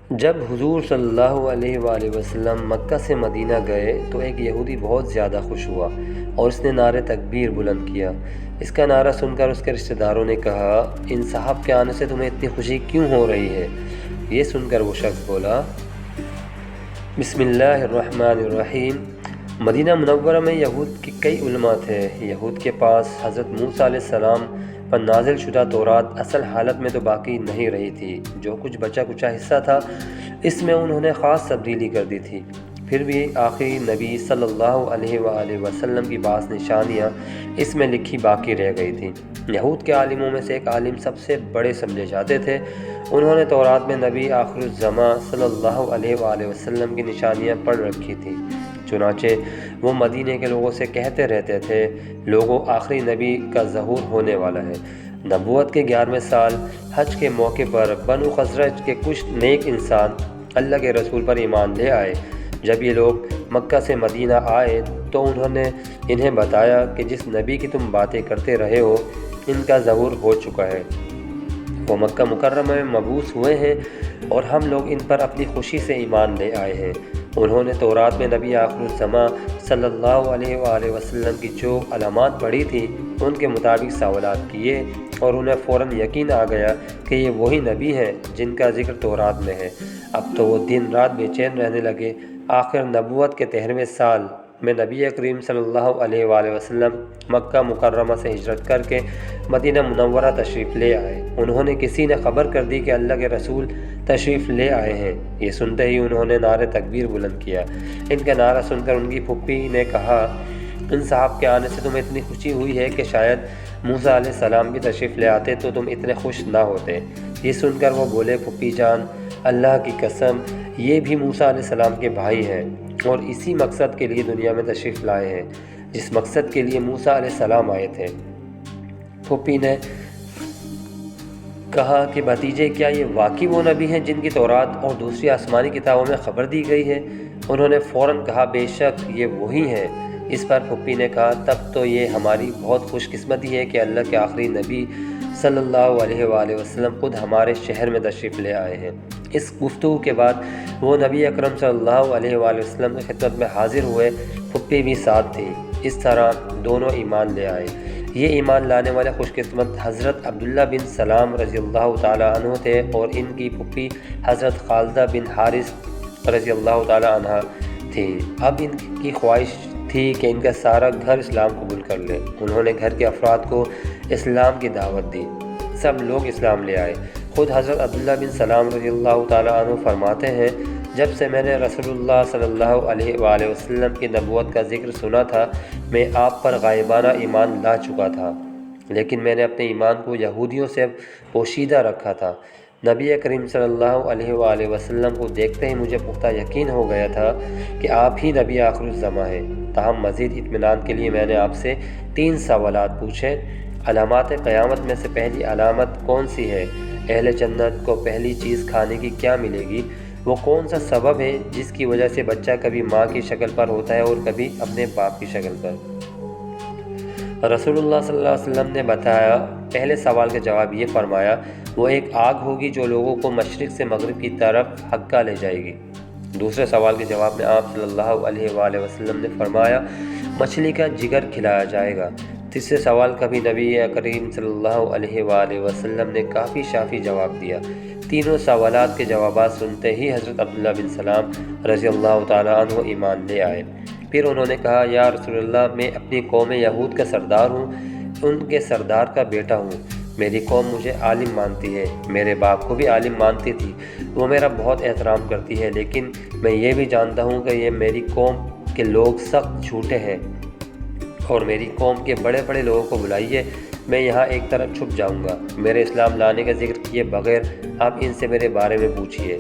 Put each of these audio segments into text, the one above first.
جب حضور صلی اللہ علیہ وآلہ وسلم مکہ سے مدینہ گئے تو ایک یہودی بہت زیادہ خوش ہوا اور اس نے نعرہ تکبیر بلند کیا۔ اس کا نعرہ سن کر اس کے رشتہ داروں نے کہا، ان صاحب کے آنے سے تمہیں اتنی خوشی کیوں ہو رہی ہے؟ یہ سن کر وہ شخص بولا، بسم اللہ الرحمن الرحیم۔ مدینہ منورہ میں یہود کے کئی علماء تھے۔ یہود کے پاس حضرت موسیٰ علیہ السلام پر نازل شدہ تورات اصل حالت میں تو باقی نہیں رہی تھی۔ جو کچھ بچا کچا حصہ تھا اس میں انہوں نے خاص تبدیلی کر دی تھی۔ پھر بھی آخری نبی صلی اللہ علیہ وآلہ وسلم کی بعض نشانیاں اس میں لکھی باقی رہ گئی تھیں۔ یہود کے عالموں میں سے ایک عالم سب سے بڑے سمجھے جاتے تھے۔ انہوں نے تورات میں نبی آخر الزماں صلی اللہ علیہ وآلہ وسلم کی نشانیاں پڑھ رکھی تھیں۔ چنانچہ وہ مدینے کے لوگوں سے کہتے رہتے تھے، لوگوں آخری نبی کا ظہور ہونے والا ہے۔ نبوت کے 11ویں سال حج کے موقع پر بنو خزرج کے کچھ نیک انسان اللہ کے رسول پر ایمان لے آئے۔ جب یہ لوگ مکہ سے مدینہ آئے تو انہوں نے انہیں بتایا کہ جس نبی کی تم باتیں کرتے رہے ہو ان کا ظہور ہو چکا ہے۔ وہ مکہ مکرمہ میں مبعوث ہوئے ہیں اور ہم لوگ ان پر اپنی خوشی سے ایمان لے آئے ہیں۔ انہوں نے تورات میں نبی آخر الزماں صلی اللہ علیہ وآلہ وسلم کی جو علامات پڑھی تھیں ان کے مطابق سوالات کیے اور انہیں فوراً یقین آ گیا کہ یہ وہی نبی ہیں جن کا ذکر تورات میں ہے۔ اب تو وہ دن رات بے چین رہنے لگے۔ آخر نبوت کے 13ویں سال میں نبی کریم صلی اللہ علیہ وآلہ وسلم مکہ مکرمہ سے ہجرت کر کے مدینہ منورہ تشریف لے آئے۔ انہوں نے کسی نے خبر کر دی کہ اللہ کے رسول تشریف لے آئے ہیں۔ یہ سنتے ہی انہوں نے نعرہ تکبیر بلند کیا۔ ان کا نعرہ سن کر ان کی پھپھی نے کہا، ان صاحب کے آنے سے تمہیں اتنی خوشی ہوئی ہے کہ شاید موسیٰ علیہ السلام بھی تشریف لے آتے تو تم اتنے خوش نہ ہوتے۔ یہ سن کر وہ بولے، پھپھی جان، اللہ کی قسم یہ بھی موسیٰ علیہ السلام کے بھائی ہیں اور اسی مقصد کے لیے دنیا میں تشریف لائے ہیں جس مقصد کے لیے موسیٰ علیہ السلام آئے تھے۔ پھپھی نے کہا کہ بھتیجے، کیا یہ واقعی وہ نبی ہیں جن کی تورات اور دوسری آسمانی کتابوں میں خبر دی گئی ہے؟ انہوں نے فوراً کہا، بے شک یہ وہی ہیں۔ اس پر پھپھی نے کہا، تب تو یہ ہماری بہت خوش قسمتی ہے کہ اللہ کے آخری نبی صلی اللہ علیہ وآلہ وسلم خود ہمارے شہر میں تشریف لے آئے ہیں۔ اس گفتگو کے بعد وہ نبی اکرم صلی اللہ علیہ وآلہ وسلم کی خدمت میں حاضر ہوئے۔ پھپھی بھی ساتھ تھی۔ اس طرح دونوں ایمان لے آئے۔ یہ ایمان لانے والے خوش قسمت حضرت عبداللہ بن سلام رضی اللہ تعالیٰ عنہ تھے اور ان کی پھپھی حضرت خالدہ بن حارث رضی اللہ تعالیٰ عنہ تھی۔ اب ان کی خواہش تھی کہ ان کا سارا گھر اسلام قبول کر لے۔ انہوں نے گھر کے افراد کو اسلام کی دعوت دی۔ سب لوگ اسلام لے آئے۔ خود حضرت عبداللہ بن سلام رضی اللہ تعالیٰ عنہ فرماتے ہیں، جب سے میں نے رسول اللہ صلی اللہ علیہ وآلہ وسلم کی نبوت کا ذکر سنا تھا میں آپ پر غائبانہ ایمان لا چکا تھا، لیکن میں نے اپنے ایمان کو یہودیوں سے پوشیدہ رکھا تھا۔ نبی کریم صلی اللہ علیہ وآلہ وسلم کو دیکھتے ہی مجھے پختہ یقین ہو گیا تھا کہ آپ ہی نبی آخر الزماں ہیں۔ تاہم مزید اطمینان کے لیے میں نے آپ سے 3 سوالات پوچھے۔ علامات قیامت میں سے پہلی علامت کون سی ہے؟ اہل جنت کو پہلی چیز کھانے کی کیا ملے گی؟ وہ کون سا سبب ہے جس کی وجہ سے بچہ کبھی ماں کی شکل پر ہوتا ہے اور کبھی اپنے باپ کی شکل پر؟ رسول اللہ صلی اللہ علیہ وسلم نے بتایا، پہلے سوال کا جواب یہ فرمایا، وہ ایک آگ ہوگی جو لوگوں کو مشرق سے مغرب کی طرف ہکا لے جائے گی۔ دوسرے سوال کے جواب میں آپ صلی اللہ علیہ وآلہ وسلم نے فرمایا، مچھلی کا جگر کھلایا جائے گا۔ تیسرے سوال کا بھی نبی کریم صلی اللہ علیہ وآلہ وسلم نے کافی شافی جواب دیا۔ تینوں سوالات کے جوابات سنتے ہی حضرت عبداللہ بن سلام رضی اللہ تعالیٰ عنہ ایمان لے آئے۔ پھر انہوں نے کہا، یا رسول اللہ، میں اپنی قوم یہود کا سردار ہوں، ان کے سردار کا بیٹا ہوں۔ میری قوم مجھے عالم مانتی ہے، میرے باپ کو بھی عالم مانتی تھی، وہ میرا بہت احترام کرتی ہے، لیکن میں یہ بھی جانتا ہوں کہ یہ میری قوم کے لوگ سخت جھوٹے ہیں اور میری قوم کے بڑے بڑے لوگوں کو بلائیے، میں یہاں ایک طرف چھپ جاؤں گا۔ میرے اسلام لانے کا ذکر کیے بغیر آپ ان سے میرے بارے میں پوچھیے۔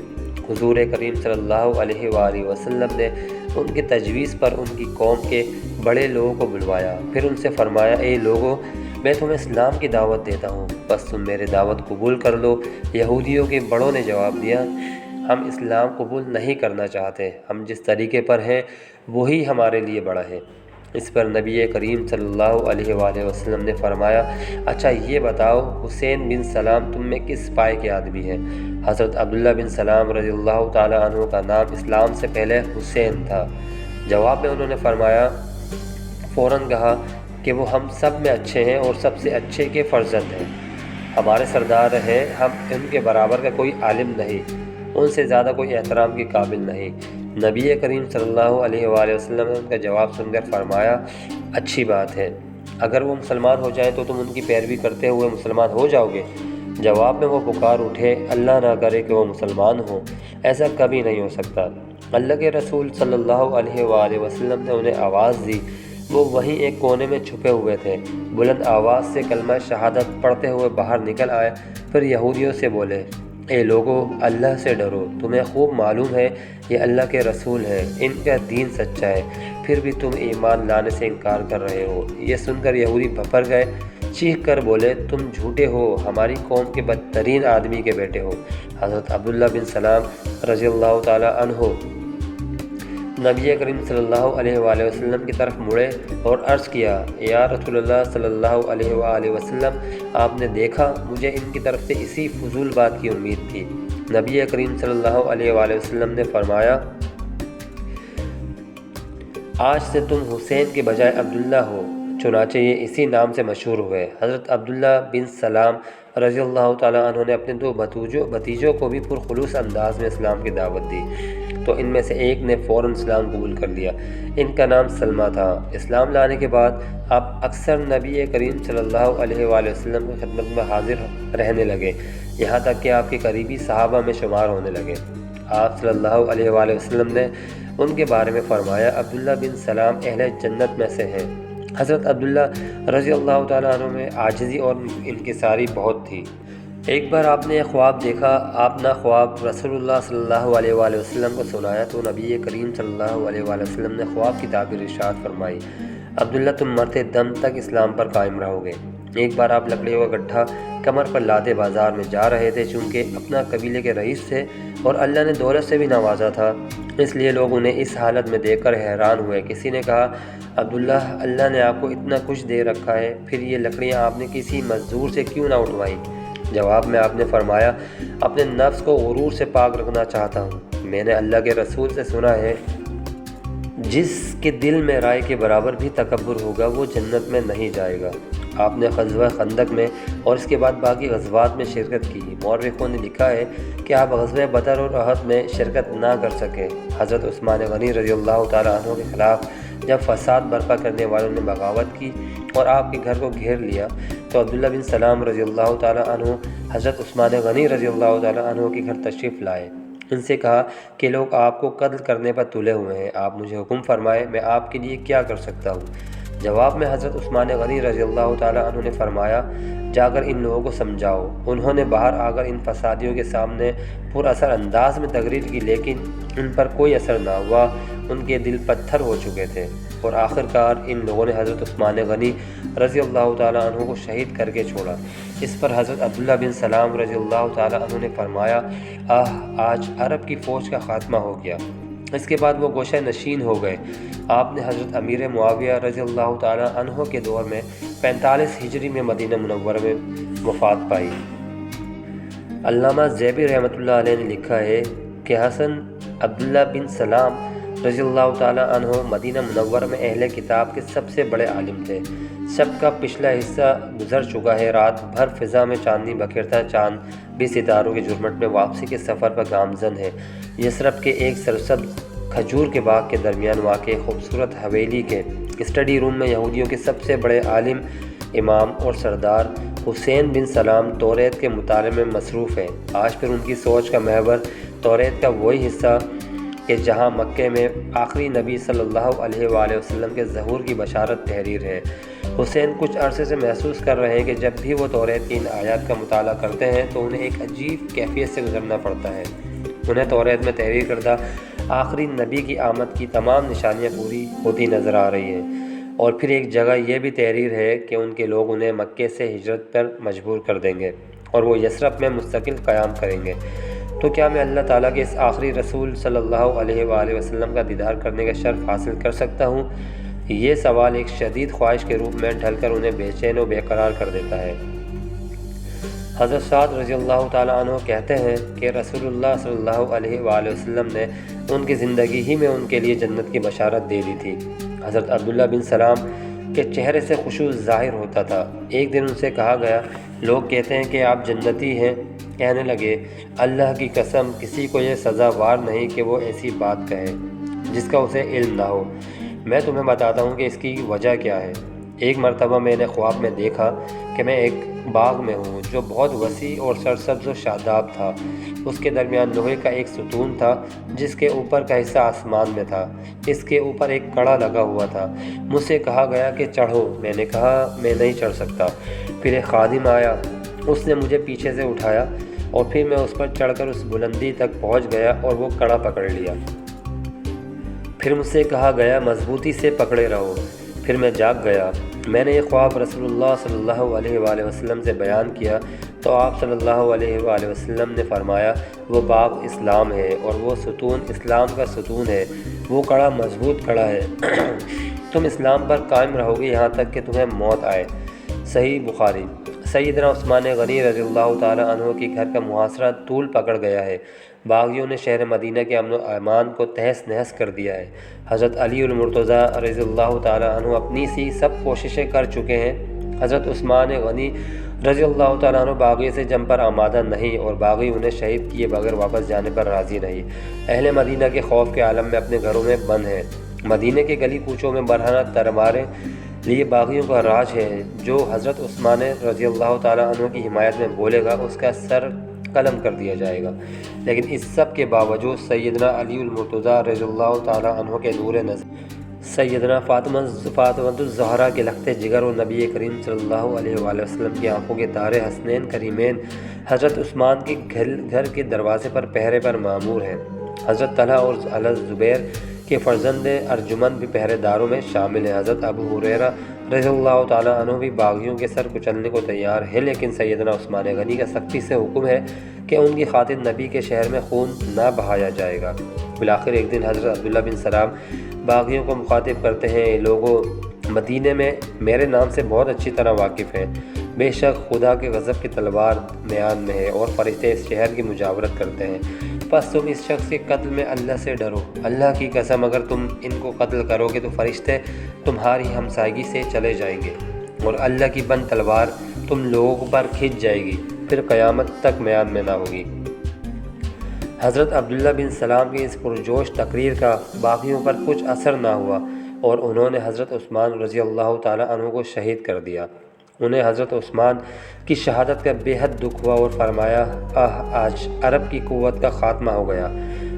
حضور کریم صلی اللہ علیہ وآلہ وسلم نے ان کی تجویز پر ان کی قوم کے بڑے لوگوں کو بلوایا، پھر ان سے فرمایا، اے لوگو، میں تمہیں اسلام کی دعوت دیتا ہوں، بس تم میرے دعوت قبول کر لو۔ یہودیوں کے بڑوں نے جواب دیا، ہم اسلام قبول نہیں کرنا چاہتے، ہم جس طریقے پر ہیں وہی ہمارے لیے بڑا ہے۔ اس پر نبی کریم صلی اللہ علیہ وآلہ وسلم نے فرمایا، اچھا یہ بتاؤ حسین بن سلام تم میں کس پائے کے آدمی ہیں؟ حضرت عبداللہ بن سلام رضی اللہ تعالیٰ عنہ کا نام اسلام سے پہلے حسین تھا۔ جواب میں انہوں نے فرمایا، فوراً کہا کہ وہ ہم سب میں اچھے ہیں اور سب سے اچھے کے فرزند ہیں، ہمارے سردار ہیں، ہم ان کے برابر کا کوئی عالم نہیں، ان سے زیادہ کوئی احترام کے قابل نہیں۔ نبی کریم صلی اللہ علیہ وآلہ وسلم نے ان کا جواب سن کر فرمایا، اچھی بات ہے، اگر وہ مسلمان ہو جائیں تو تم ان کی پیروی کرتے ہوئے مسلمان ہو جاؤ گے؟ جواب میں وہ پکار اٹھے، اللہ نہ کرے کہ وہ مسلمان ہوں، ایسا کبھی نہیں ہو سکتا۔ اللہ کے رسول صلی اللہ علیہ وآلہ وسلم نے انہیں آواز دی، وہ وہیں ایک کونے میں چھپے ہوئے تھے، بلند آواز سے کلمہ شہادت پڑھتے ہوئے باہر نکل آئے، پھر یہودیوں سے بولے، اے لوگو، اللہ سے ڈرو، تمہیں خوب معلوم ہے یہ اللہ کے رسول ہیں، ان کا دین سچا ہے، پھر بھی تم ایمان لانے سے انکار کر رہے ہو۔ یہ سن کر یہودی بھپر گئے، چیخ کر بولے، تم جھوٹے ہو، ہماری قوم کے بدترین آدمی کے بیٹے ہو۔ حضرت عبداللہ بن سلام رضی اللہ تعالیٰ عنہ نبی کریم صلی اللہ علیہ وآلہ وسلم کی طرف مڑے اور عرض کیا، یا رسول اللہ صلی اللہ علیہ وآلہ وسلم، آپ نے دیکھا مجھے ان کی طرف سے اسی فضول بات کی امید تھی۔ نبی کریم صلی اللہ علیہ وآلہ وسلم نے فرمایا، آج سے تم حسین کے بجائے عبداللہ ہو، چنانچہ یہ اسی نام سے مشہور ہوئے۔ حضرت عبداللہ بن سلام رضی اللہ تعالیٰ عنہ نے اپنے دو بھتیجوں کو بھی پرخلوص انداز میں اسلام کی دعوت دی، تو ان میں سے ایک نے فوراً اسلام قبول کر لیا، ان کا نام سلمہ تھا۔ اسلام لانے کے بعد آپ اکثر نبی کریم صلی اللہ علیہ وآلہ وسلم کی خدمت میں حاضر رہنے لگے، یہاں تک کہ آپ کے قریبی صحابہ میں شمار ہونے لگے۔ آپ صلی اللہ علیہ وآلہ وسلم نے ان کے بارے میں فرمایا، عبداللہ بن سلام اہل جنت میں سے ہیں۔ حضرت عبداللہ رضی اللہ تعالیٰ عنہ میں عاجزی اور انکساری بہت تھی۔ ایک بار آپ نے ایک خواب دیکھا، آپ نے خواب رسول اللہ صلی اللہ علیہ وآلہ وسلم کو سنایا تو نبی کریم صلی اللہ علیہ وآلہ وسلم نے خواب کی تعبیر ارشاد فرمائی، عبداللہ تم مرتے دم تک اسلام پر قائم رہو گے۔ ایک بار آپ لکڑیوں کا گٹھا کمر پر لادے بازار میں جا رہے تھے، چونکہ اپنا قبیلے کے رئیس تھے اور اللہ نے دولت سے بھی نوازا تھا، اس لیے لوگ انہیں اس حالت میں دیکھ کر حیران ہوئے۔ کسی نے کہا، عبداللہ، اللہ نے آپ کو اتنا کچھ دے رکھا ہے، پھر یہ لکڑیاں آپ نے کسی مزدور سے کیوں نہ اٹھوائیں؟ جواب میں آپ نے فرمایا، اپنے نفس کو غرور سے پاک رکھنا چاہتا ہوں۔ میں نے اللہ کے رسول سے سنا ہے، جس کے دل میں رائے کے برابر بھی تکبر ہوگا وہ جنت میں نہیں جائے گا۔ آپ نے غزوہ خندق میں اور اس کے بعد باقی غزوات میں شرکت کی۔ مورخوں نے لکھا ہے کہ آپ غزوہ بدر اور احد میں شرکت نہ کر سکے۔ حضرت عثمان غنی رضی اللہ تعالیٰ عنہ کے خلاف جب فساد برپا کرنے والوں نے بغاوت کی اور آپ کے گھر کو گھیر لیا تو عبداللہ بن سلام رضی اللہ تعالیٰ عنہ حضرت عثمان غنی رضی اللہ تعالیٰ عنہ کے گھر تشریف لائے۔ ان سے کہا کہ لوگ آپ کو قتل کرنے پر تلے ہوئے ہیں، آپ مجھے حکم فرمائے، میں آپ کے لیے کیا کر سکتا ہوں؟ جواب میں حضرت عثمان غنی رضی اللہ تعالیٰ عنہ نے فرمایا، جا کر ان لوگوں کو سمجھاؤ۔ انہوں نے باہر آ کر ان فسادیوں کے سامنے پر اثر انداز میں تقریر کی، لیکن ان پر کوئی اثر نہ ہوا، ان کے دل پتھر ہو چکے تھے، اور آخرکار ان لوگوں نے حضرت عثمان غنی رضی اللہ تعالیٰ عنہ کو شہید کر کے چھوڑا۔ اس پر حضرت عبداللہ بن سلام رضی اللہ تعالیٰ عنہ نے فرمایا، آج عرب کی فوج کا خاتمہ ہو گیا۔ اس کے بعد وہ گوشہ نشین ہو گئے۔ آپ نے حضرت امیر معاویہ رضی اللہ تعالیٰ عنہ کے دور میں 45 ہجری میں مدینہ منورہ میں وفات پائی۔ علامہ زیبی رحمۃ اللہ علیہ نے لکھا ہے کہ حسن عبداللہ بن سلام رضی اللہ تعالیٰ عنہ مدینہ منورہ میں اہل کتاب کے سب سے بڑے عالم تھے۔ شب کا پچھلا حصہ گزر چکا ہے، رات بھر فضا میں چاندنی بکھیرتا چاند بھی ستاروں کے جھرمٹ میں واپسی کے سفر پر گامزن ہے۔ یثرب کے ایک سرسبز کھجور کے باغ کے درمیان واقع خوبصورت حویلی کے اسٹڈی روم میں یہودیوں کے سب سے بڑے عالم، امام اور سردار حسین بن سلام توریت کے مطالعے میں مصروف ہیں۔ آج پھر ان کی سوچ کا محور توریت کا وہی حصہ کہ جہاں مکے میں آخری نبی صلی اللہ علیہ وآلہ وسلم کے ظہور کی بشارت تحریر ہے۔ حسین کچھ عرصے سے محسوس کر رہے ہیں کہ جب بھی وہ توریت کی ان آیات کا مطالعہ کرتے ہیں تو انہیں ایک عجیب کیفیت سے گزرنا پڑتا ہے۔ انہیں توریت میں تحریر کردہ آخری نبی کی آمد کی تمام نشانیاں پوری ہوتی نظر آ رہی ہیں، اور پھر ایک جگہ یہ بھی تحریر ہے کہ ان کے لوگ انہیں مکے سے ہجرت پر مجبور کر دیں گے اور وہ یثرب میں مستقل قیام کریں گے۔ تو کیا میں اللہ تعالیٰ کے اس آخری رسول صلی اللہ علیہ وآلہ وسلم کا دیدار کرنے کا شرف حاصل کر سکتا ہوں؟ یہ سوال ایک شدید خواہش کے روپ میں ڈھل کر انہیں بے چین و بے قرار کر دیتا ہے۔ حضرت سعد رضی اللہ تعالیٰ عنہ کہتے ہیں کہ رسول اللہ صلی اللہ علیہ وآلہ وسلم نے ان کی زندگی ہی میں ان کے لیے جنت کی بشارت دے دی تھی۔ حضرت عبداللہ بن سلام کے چہرے سے خشوع ظاہر ہوتا تھا۔ ایک دن ان سے کہا گیا، لوگ کہتے ہیں کہ آپ جنتی ہیں۔ کہنے لگے، اللہ کی قسم، کسی کو یہ سزاوار نہیں کہ وہ ایسی بات کہے جس کا اسے علم نہ ہو۔ میں تمہیں بتاتا ہوں کہ اس کی وجہ کیا ہے۔ ایک مرتبہ میں نے خواب میں دیکھا کہ میں ایک باغ میں ہوں جو بہت وسیع اور سرسبز و شاداب تھا۔ اس کے درمیان لوہے کا ایک ستون تھا جس کے اوپر کا حصہ آسمان میں تھا۔ اس کے اوپر ایک کڑا لگا ہوا تھا۔ مجھ سے کہا گیا کہ چڑھو۔ میں نے کہا میں نہیں چڑھ سکتا۔ پھر ایک خادم آیا، اس نے مجھے پیچھے سے اٹھایا اور پھر میں اس پر چڑھ کر اس بلندی تک پہنچ گیا اور وہ کڑا پکڑ لیا۔ پھر مجھ سے کہا گیا مضبوطی سے پکڑے رہو۔ پھر میں جاگ گیا۔ میں نے یہ خواب رسول اللہ صلی اللہ علیہ وآلہ وسلم سے بیان کیا تو آپ صلی اللہ علیہ وآلہ وسلم نے فرمایا، وہ باغ اسلام ہے اور وہ ستون اسلام کا ستون ہے، وہ کڑا مضبوط کڑا ہے۔ تم اسلام پر قائم رہو گے یہاں تک کہ تمہیں موت آئے۔ صحیح بخاری۔ سیدنا عثمان غنی رضی اللہ تعالیٰ عنہ کے گھر کا محاصرہ طول پکڑ گیا ہے۔ باغیوں نے شہر مدینہ کے امن و امان کو تہس نہس کر دیا ہے۔ حضرت علی المرتضیٰ رضی اللہ تعالیٰ عنہ اپنی سی سب کوششیں کر چکے ہیں۔ حضرت عثمان غنی رضی اللہ تعالیٰ عنہ باغی سے جنگ پر آمادہ نہیں اور باغی انہیں شہید کیے بغیر واپس جانے پر راضی نہیں۔ اہل مدینہ کے خوف کے عالم میں اپنے گھروں میں بند ہیں۔ مدینہ کے گلی کوچوں میں برہنہ تلواریں لیے باغیوں کا راج ہے۔ جو حضرت عثمان رضی اللہ تعالیٰ عنہ کی حمایت میں بولے گا اس کا سر قلم کر دیا جائے گا۔ لیکن اس سب کے باوجود سیدنا علی المرتضیٰ رضی اللہ تعالیٰ عنہ کے نور نظر، سیدنا فاطمہ الزہرا کے لخت جگر اور نبی کریم صلی اللہ علیہ وآلہ وسلم کی آنکھوں کے تارے حسنین کریمین حضرت عثمان کے گھر کے دروازے پر پہرے پر معمور ہیں۔ حضرت طلحہ اور حضرت زبیر کے فرزند ارجمند بھی پہرے داروں میں شامل ہیں۔ حضرت ابو ہریرہ رضی اللہ تعالیٰ عنہ بھی باغیوں کے سر کچلنے کو تیار ہے، لیکن سیدنا عثمان غنی کا سختی سے حکم ہے کہ ان کی خاطر نبی کے شہر میں خون نہ بہایا جائے گا۔ بالآخر ایک دن حضرت عبداللہ بن سلام باغیوں کو مخاطب کرتے ہیں، لوگوں مدینے میں میرے نام سے بہت اچھی طرح واقف ہیں۔ بے شک خدا کے غضب کی تلوار میان میں ہے اور فرشتے اس شہر کی مجاورت کرتے ہیں، پس تم اس شخص کے قتل میں اللہ سے ڈرو۔ اللہ کی قسم اگر تم ان کو قتل کرو گے تو فرشتے تمہاری ہمسائیگی سے چلے جائیں گے اور اللہ کی بند تلوار تم لوگوں پر کھنچ جائے گی، پھر قیامت تک میان میں نہ ہوگی۔ حضرت عبداللہ بن سلام کی اس پرجوش تقریر کا باغیوں پر کچھ اثر نہ ہوا اور انہوں نے حضرت عثمان رضی اللہ تعالیٰ عنہ کو شہید کر دیا۔ انہیں حضرت عثمان کی شہادت کا بے حد دکھ ہوا اور فرمایا، آج عرب کی قوت کا خاتمہ ہو گیا۔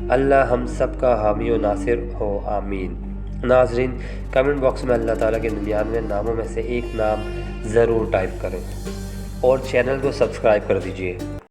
اللہ ہم سب کا حامی و ناصر ہو، آمین۔ ناظرین، کمنٹ باکس میں اللہ تعالیٰ کے 99 ناموں میں سے ایک نام ضرور ٹائپ کریں اور چینل کو سبسکرائب کر دیجیے۔